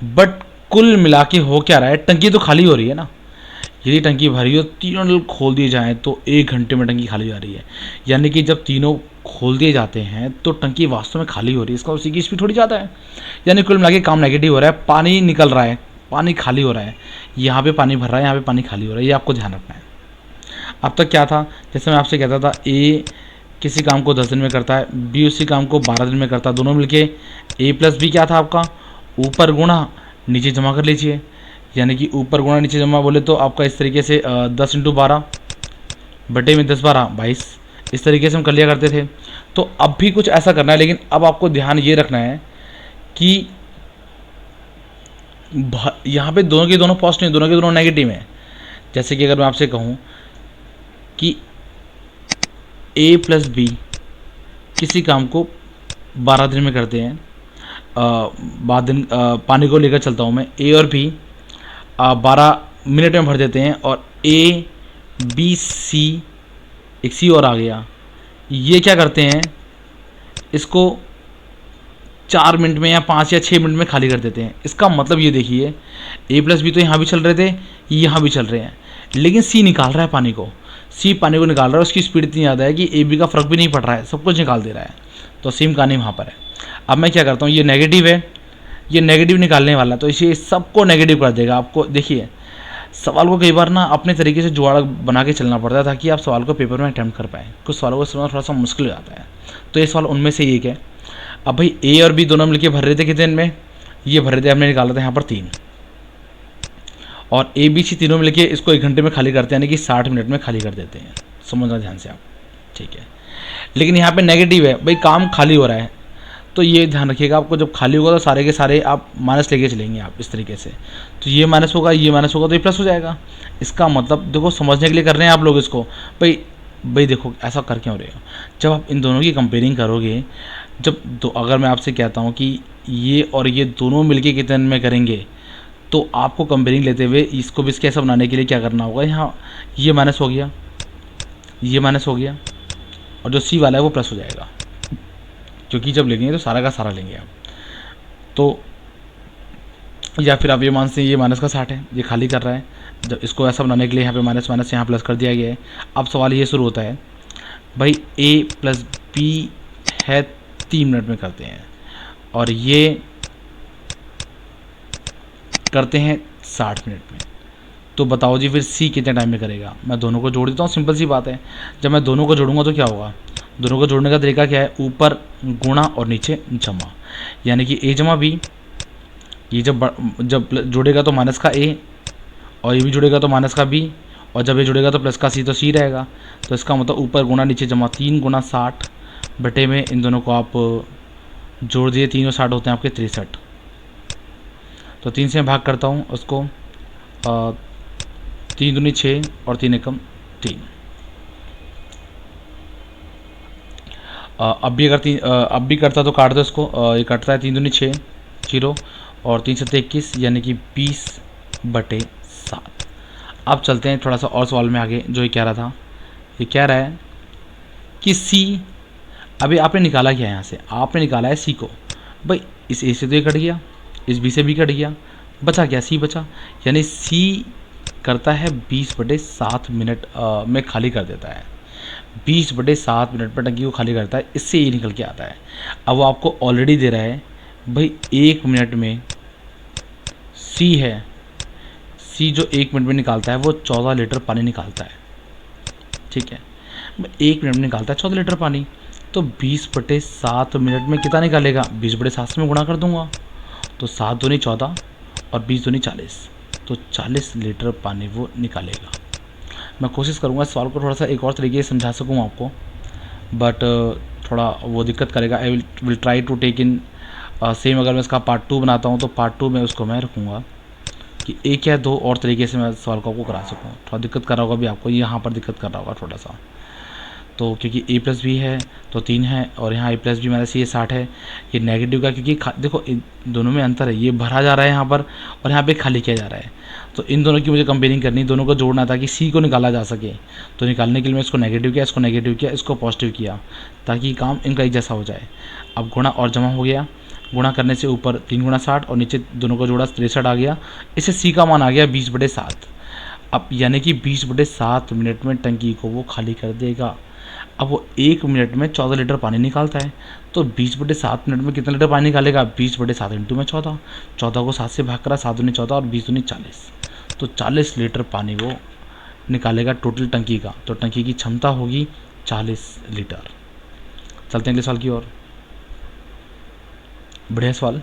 बट कुल मिला के हो क्या रहा है, टंकी तो खाली हो रही है ना। यदि टंकी भरी हो, तीनों नल खोल दिए जाएं तो 1 घंटे में टंकी खाली हो रही है। यानी कि जब तीनों खोल दिए जाते हैं तो टंकी वास्तव में खाली हो रही है, इसका उसी की स्पीड थोड़ी ज़्यादा है। यानी कुल मिला के काम नेगेटिव हो रहा है, पानी निकल रहा है, पानी खाली हो रहा है, यहाँ पे पानी भर रहा है, यहाँ पे पानी खाली हो रहा है, ये आपको ध्यान रखना है। अब तक क्या था, जैसे मैं आपसे कहता था ए किसी काम को 10 दिन में करता है, बी उसी काम को 12 दिन में करता है, दोनों मिलके ए प्लस बी क्या था आपका, ऊपर गुणा नीचे जमा कर लीजिए। यानी कि ऊपर गुणा नीचे जमा बोले तो आपका इस तरीके से 10 × 12 बटे में 10 12 22, इस तरीके से हम कर लिया करते थे। तो अब भी कुछ ऐसा करना है, लेकिन अब आपको ध्यान ये रखना है कि यहाँ पे दोनों के दोनों पॉजिटिव, दोनों के दोनों नेगेटिव हैं। जैसे कि अगर मैं आपसे कहूँ कि ए प्लस बी किसी काम को 12 दिन में करते हैं, 12 दिन पानी को लेकर चलता हूँ मैं, ए और बी 12 मिनट में भर देते हैं, और ए बी सी, एक सी और आ गया, ये क्या करते हैं, इसको 4 मिनट में या 5 या 6 मिनट में खाली कर देते हैं। इसका मतलब ये देखिए, ए प्लस बी तो यहाँ भी चल रहे थे, यहाँ भी चल रहे हैं, लेकिन सी निकाल रहा है पानी को, सी पानी को निकाल रहा है, उसकी स्पीड इतनी ज़्यादा है कि ए बी का फ़र्क भी नहीं पड़ रहा है, सब कुछ निकाल दे रहा है। तो सेम कहानी वहाँ पर है। अब मैं क्या करता हूँ, ये नेगेटिव है, ये नेगेटिव निकालने वाला, तो इसे सबको नेगेटिव कर देगा। आपको देखिए, सवाल को कई बार ना अपने तरीके से जुगाड़ बना के चलना पड़ता है ताकि आप सवाल को पेपर में अटैम्प्ट कर पाएँ। कुछ सवालों को समझना थोड़ा सा मुश्किल हो जाता है, तो ये सवाल उनमें से एक है। अब भाई ए और बी दोनों मिलकर भर रहे थे कितने दिन में, ये भर रहे थे, हमने निकाला था यहाँ पर 3, और ए बी सी तीनों मिलके इसको 1 घंटे में खाली करते हैं, यानी कि 60 मिनट में खाली कर देते हैं। समझना ध्यान से आप, ठीक है। लेकिन यहाँ पे नेगेटिव है, भाई काम खाली हो रहा है, तो ये ध्यान रखिएगा, आपको जब खाली होगा तो सारे के सारे आप माइनस लेके चलेंगे आप इस तरीके से, तो ये माइनस होगा, ये माइनस होगा, तो ये प्लस हो जाएगा। इसका मतलब देखो, समझने के लिए कर रहे हैं आप लोग इसको, भाई देखो ऐसा कर क्यों रहे हो। जब आप इन दोनों की कंपेयरिंग करोगे, अगर मैं आपसे कहता हूँ कि ये और ये दोनों मिलके कितने में करेंगे, तो आपको कंपेयरिंग लेते हुए इसको भी इसके ऐसा बनाने के लिए क्या करना होगा, यहाँ ये माइनस हो गया, ये माइनस हो गया, और जो सी वाला है वो प्लस हो जाएगा, क्योंकि जब लेंगे तो सारा का सारा लेंगे आप। तो या फिर आप ये मान से ये माइनस का 60 है, ये खाली कर रहा है, जब इसको ऐसा बनाने के लिए यहाँ पे माइनस माइनस यहाँ प्लस कर दिया गया है। अब सवाल ये शुरू होता है, भाई ए प्लस बी है 3 मिनट में करते हैं, और ये करते हैं 60 मिनट में, तो बताओ जी फिर सी कितने टाइम में करेगा। मैं दोनों को जोड़ देता हूँ, सिंपल सी बात है। जब मैं दोनों को जोड़ूंगा तो क्या होगा, दोनों को जोड़ने का तरीका क्या है, ऊपर गुणा और नीचे जमा, यानी कि ए जमा बी, ये जब जुड़ेगा तो माइनस का ए, और ये भी जुड़ेगा तो माइनस का बी, और जब ये जुड़ेगा तो प्लस का सी, तो सी रहेगा। तो इसका मतलब ऊपर गुणा नीचे जमा, 3 × 60 बटे में इन दोनों को आप जोड़ दिए, 3 और 60 होते हैं आपके 63। तो 3 से मैं भाग करता हूँ उसको, 3 दूनी 6 और 3 एकम 3। अब भी करता तो काट दो इसको, ये कटता है, 3 दूनी 6 0 और 3 7 21, यानी कि 20/7। अब चलते हैं थोड़ा सा और सवाल में आगे। जो ये कह रहा था, ये कह रहा है कि सी, अभी आपने निकाला क्या है, यहाँ से आपने निकाला है सी को, भाई इस ए से तो ये कट गया, इस बी से भी कट गया, बचा क्या, सी बचा। यानी सी करता है 20/7 मिनट में खाली कर देता है, 20/7 मिनट पर टंकी को खाली करता है, इससे ये निकल के आता है। अब वो आपको ऑलरेडी दे रहा है, भाई 1 मिनट में सी है, सी जो 1 मिनट में निकालता है वो 14 लीटर पानी निकालता है, ठीक है। 1 मिनट में निकालता है 14 लीटर पानी, तो 20/7 मिनट में कितना निकालेगा, 20/7 से मैं गुणा कर दूंगा, तो 7 दूनी 14 और 20 दूनी 40, तो 40 लीटर पानी वो निकालेगा। मैं कोशिश करूँगा इस सवाल को थोड़ा सा एक और तरीके से समझा सकूँ आपको, बट थोड़ा वो दिक्कत करेगा। I will try to take in same. अगर मैं इसका पार्ट 2 बनाता हूँ तो पार्ट 2 में उसको मैं रखूँगा कि एक या दो और तरीके से मैं सवाल को आपको करा सकूँ। थोड़ा दिक्कत कर रहा होगा भी आपको, यहाँ पर दिक्कत कर रहा होगा थोड़ा सा। तो क्योंकि ए प्लस बी है तो 3 है, और यहाँ ए प्लस बी माइनस ये 60 है। ये नेगेटिव का, क्योंकि देखो इन दोनों में अंतर है, ये भरा जा रहा है यहाँ पर और यहाँ पे खाली किया जा रहा है। तो इन दोनों की मुझे कंपेयरिंग करनी, दोनों को जोड़ना था कि सी को निकाला जा सके। तो निकालने के लिए मैं इसको नेगेटिव किया, इसको नेगेटिव किया, इसको पॉजिटिव किया, ताकि काम इनका एक जैसा हो जाए। अब गुणा और जमा हो गया, गुणा करने से ऊपर 3 गुणा 60 और नीचे दोनों को जोड़ा 63 आ गया। इससे सी का मान आ गया 20/7। अब यानी कि 20/7 मिनट में टंकी को वो खाली कर देगा। अब वो 1 मिनट में 14 लीटर पानी निकालता है, तो 20/7 मिनट में कितना लीटर पानी निकालेगा? 20/7 इंटू में 14, 14 को 7 से भाग करा, 7 दूनी 14 और 20 दूनी 40, तो 40 लीटर पानी वो निकालेगा टोटल टंकी का। तो टंकी की क्षमता होगी 40 लीटर। चलते हैं अगले सवाल की ओर। बढ़िया सवाल,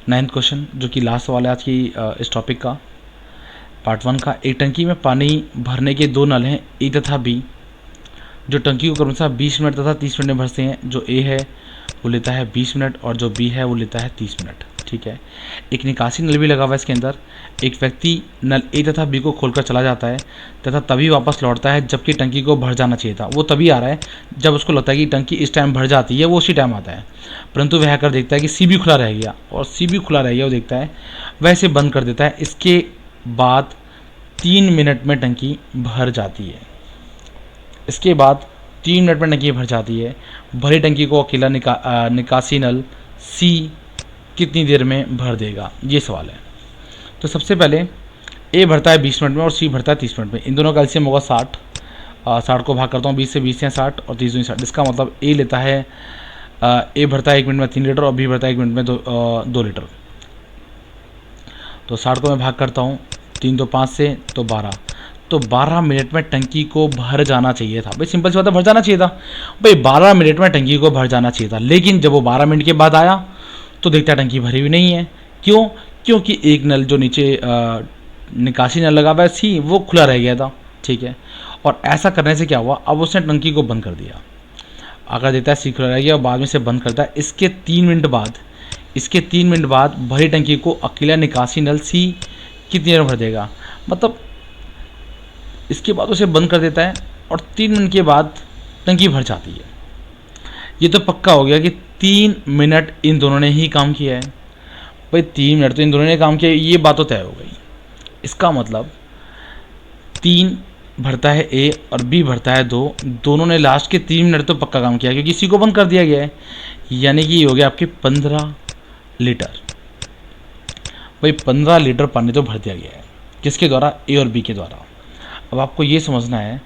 9th क्वेश्चन, जो कि लास्ट सवाल है आज की इस टॉपिक का, पार्ट 1 का। एक टंकी में पानी भरने के 2 नल हैं, ए तथा बी, जो टंकी को क्रमशः 20 मिनट तथा 30 मिनट में भरते हैं। जो ए है वो लेता है 20 मिनट और जो बी है वो लेता है 30 मिनट। ठीक है। एक निकासी नल भी लगा हुआ है इसके अंदर। एक व्यक्ति नल ए तथा बी को खोलकर चला जाता है तथा तभी वापस लौटता है जबकि टंकी को भर जाना चाहिए था। वो तभी आ रहा है जब उसको लगता है कि टंकी इस टाइम भर जाती है, वो उसी टाइम आता है। परंतु वह आकर देखता है कि सी भी खुला रह गया, और सी भी खुला रह गया, वो देखता है, वह इसे बंद कर देता है। इसके बाद 3 मिनट में टंकी भर जाती है। इसके बाद 3 मिनट में टंकी भर जाती है। भरी टंकी को अकेला निकासी नल सी कितनी देर में भर देगा, ये सवाल है। तो सबसे पहले ए भरता है 20 मिनट में और सी भरता है 30 मिनट में। इन दोनों का एलसीएम होगा 60। 60 को भाग करता हूँ 20 से, 20 से 60 और 30 दूनी 60। इसका मतलब ए लेता है, ए भरता है 1 मिनट में 3 लीटर और बी भरता है 1 मिनट में 2 लीटर। तो 60 को मैं भाग करता हूँ 3 तो 5 से, तो 12, तो 12 मिनट में टंकी को भर जाना चाहिए था। भाई सिंपल सी बात है, भर जाना चाहिए था भाई, 12 मिनट में टंकी को भर जाना चाहिए था। लेकिन जब वो 12 मिनट के बाद आया तो देखता है टंकी भरी हुई नहीं है। क्यों? क्योंकि एक नल जो नीचे निकासी नल लगा हुआ है सी, वो खुला रह गया था। ठीक है। और ऐसा करने से क्या हुआ, अब उसने टंकी को बंद कर दिया। अगर देखता है सी खुला रह गया और बाद में से बंद करता है, इसके 3 मिनट बाद भरी टंकी को अकेला निकासी नल सी कितनी देर में भर देगा। मतलब इसके बाद उसे बंद कर देता है और 3 मिनट के बाद टंकी भर जाती है। ये तो पक्का हो गया कि 3 मिनट इन दोनों ने ही काम किया है। भाई 3 मिनट तो इन दोनों ने काम किया, ये बात तो तय हो गई। इसका मतलब 3 भरता है ए और बी भरता है 2, दोनों ने लास्ट के 3 मिनट तो पक्का काम किया, क्योंकि इसी को बंद कर दिया गया है। यानी कि ये हो गया आपके 15 लीटर। भाई 15 लीटर पानी तो भर दिया गया है, किसके द्वारा? ए और बी के द्वारा। अब आपको ये समझना है,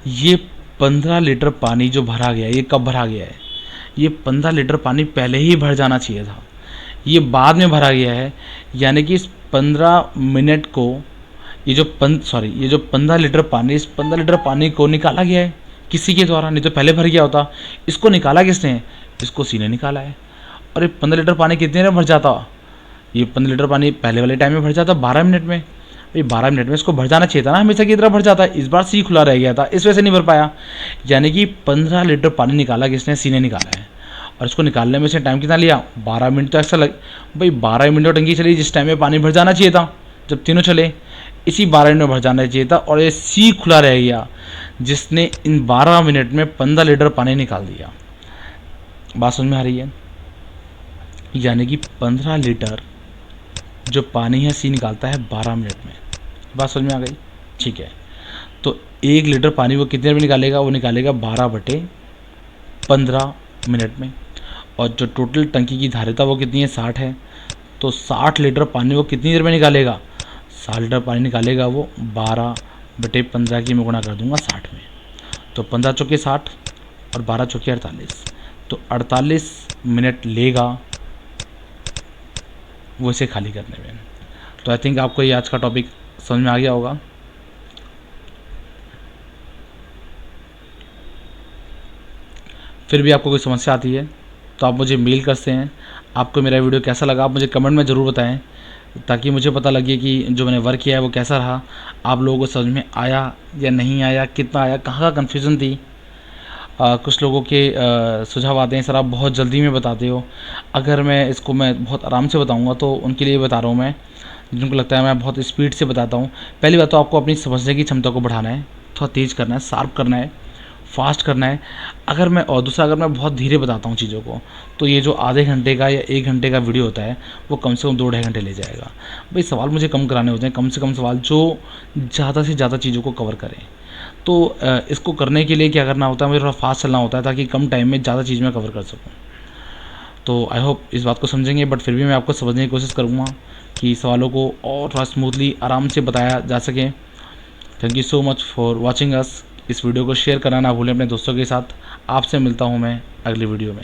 ये 15 लीटर पानी जो भरा गया है, ये कब भरा गया है? ये 15 लीटर पानी पहले ही भर जाना चाहिए था, ये बाद में भरा गया है। यानी कि इस 15 मिनट को, ये जो 15 लीटर पानी, इस 15 लीटर पानी को निकाला गया है किसी के द्वारा, नहीं तो पहले भर गया होता। इसको निकाला किसने? इसको सी ने निकाला है। और ये 15 लीटर पानी कितने में भर जाता? ये 15 लीटर पानी पहले वाले टाइम में भर जाता 12 मिनट में। भाई 12 मिनट में इसको भर जाना चाहिए था ना, हमेशा की तरह भर जाता है। इस बार सी खुला रह गया था, इस वजह से नहीं भर पाया। यानी कि 15 लीटर पानी निकाला किसने? सी ने निकाला है। और इसको निकालने में से टाइम कितना लिया? 12 मिनट तो ऐसा भाई 12 मिनट टंकी चली जिस टाइम में पानी भर जाना चाहिए था, जब तीनों चले इसी 12 मिनट में भर जाना चाहिए था। और ये सी खुला रह गया जिसने इन 12 मिनट में 15 लीटर पानी निकाल दिया। बात समझ में आ रही है? यानी कि 15 लीटर जो पानी है सी निकालता है 12 मिनट में। बात समझ में आ गई? ठीक है। तो 1 लीटर पानी वो कितनी देर में निकालेगा? वो निकालेगा 12/15 मिनट में। और जो टोटल टंकी की धारिता वो कितनी है? 60 है। तो 60 लीटर पानी वो कितनी देर में निकालेगा? 60 लीटर पानी निकालेगा वो 12/15 की मैं गुणा कर दूंगा 60 में। तो 15 चौके 60 और 12 चौके 48, तो 48 मिनट लेगा वो इसे खाली करने में। तो आई थिंक आपको ये आज का टॉपिक समझ में आ गया होगा। फिर भी आपको कोई समस्या आती है तो आप मुझे मेल कर सकते हैं। आपको मेरा वीडियो कैसा लगा आप मुझे कमेंट में ज़रूर बताएं, ताकि मुझे पता लगे कि जो मैंने वर्क किया है वो कैसा रहा, आप लोगों को समझ में आया या नहीं आया, कितना आया, कहाँ का कन्फ्यूज़न थी। कुछ लोगों के सुझाव आते हैं, सर आप बहुत जल्दी में बताते हो। अगर मैं इसको बहुत आराम से बताऊंगा तो उनके लिए बता रहा हूँ मैं, जिनको लगता है मैं बहुत स्पीड से बताता हूँ। पहली बात तो आपको अपनी समझने की क्षमता को बढ़ाना है, थोड़ा तेज़ करना है, शार्प करना है, फास्ट करना है। अगर मैं और दूसरा, अगर मैं बहुत धीरे बताता हूँ चीज़ों को, तो ये जो आधे घंटे का या 1 घंटे का वीडियो होता है वो कम से कम 2 ढाई घंटे ले जाएगा। भाई सवाल मुझे कम कराने होते हैं, कम से कम सवाल जो ज़्यादा से ज़्यादा चीज़ों को कवर करें। तो इसको करने के लिए क्या करना होता है, मुझे थोड़ा फास्ट चलना होता है ताकि कम टाइम में ज़्यादा चीज़ मैं कवर कर सकूँ। तो आई होप इस बात को समझेंगे, बट फिर भी मैं आपको समझने की कोशिश करूँगा कि सवालों को और थोड़ा स्मूथली आराम से बताया जा सके। Thank you so much for watching us. इस वीडियो को शेयर करना ना भूलें अपने दोस्तों के साथ। आपसे मिलता हूँ मैं अगली वीडियो में।